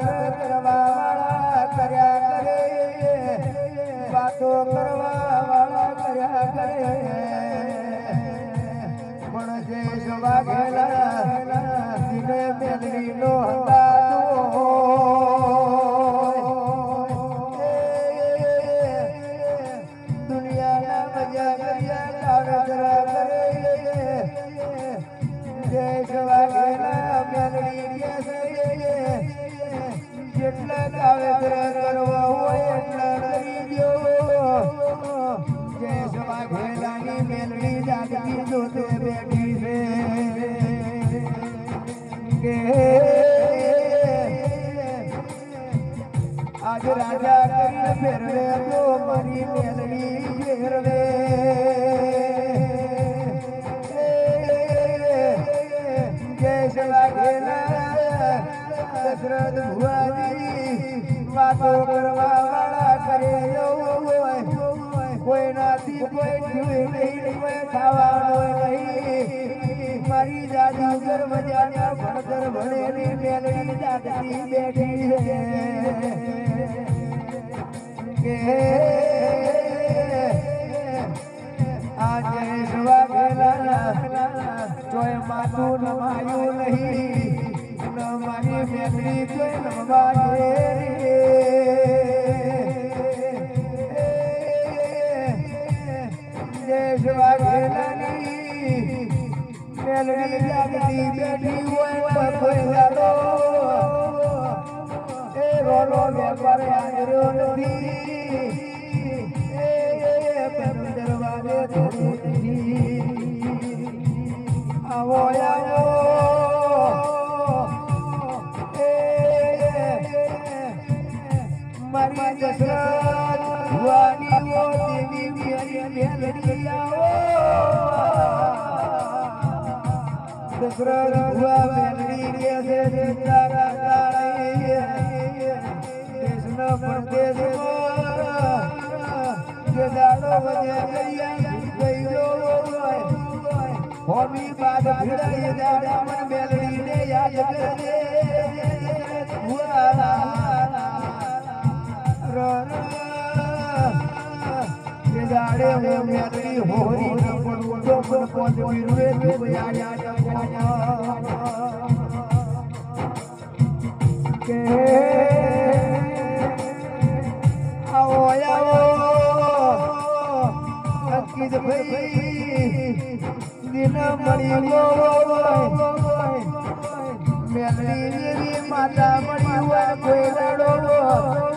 કરવા વાળા કર્યા કરે વાતો કરવા વાળા કર્યા કરે પણ જે સવા ગયેલા દિને મેલડી નો હંગાતો દુનિયાના મજા કર્યા કાવતરા કરે જે સવા ગયેલા મેલડી જેટલા કાવતરા કરવા હોય એટલા કરી દો જે સવા ગયેલાની મેલડી જાગતી જોતે બેઠી છે આજ રાજા કરી ફેરવે તો મારી મેલડી ફેરવે જય સવા ગયેલા દશરથ ભુવાની વાતો કરવા વાળા કરે કોઈ નાથી કોઈ જોઈ નહીં કોઈ ખાવાનું નહીં મારી જાદુગર મજાના ભણતર ભણેલી મેલડી જાગતી બેઠી છે આજે સવા ગયેલા ચોય માથું નમાયું નહીં મારી મેલડી કોઈ નમવા જે સવા ગયેલાની મેલડી જાગતી બેઠી હોય કોઈ લાડો એ રોલો વેપાર આવ્યો નથી દરવાજે આવો આવો મારી દશરથ ભુવાની ઓ દેવી મેલડી આવો દશરથ ભુવા મેલડી કે છે તારા કાળે દેશનો પરદેશમાં જે દાડો વજે ગયો હોમી બાદ ભીડાઈ દાડા મન મેલડીને યાદ કરે ભુવા જે દાડે હું મેલડી હોરી ન પડું તો પણ પોત વિરુએ તું યાદ કે આવો આવો અકીદ ભાઈ દિન મળી મેલડી માતા મળી હોય કોઈ લડો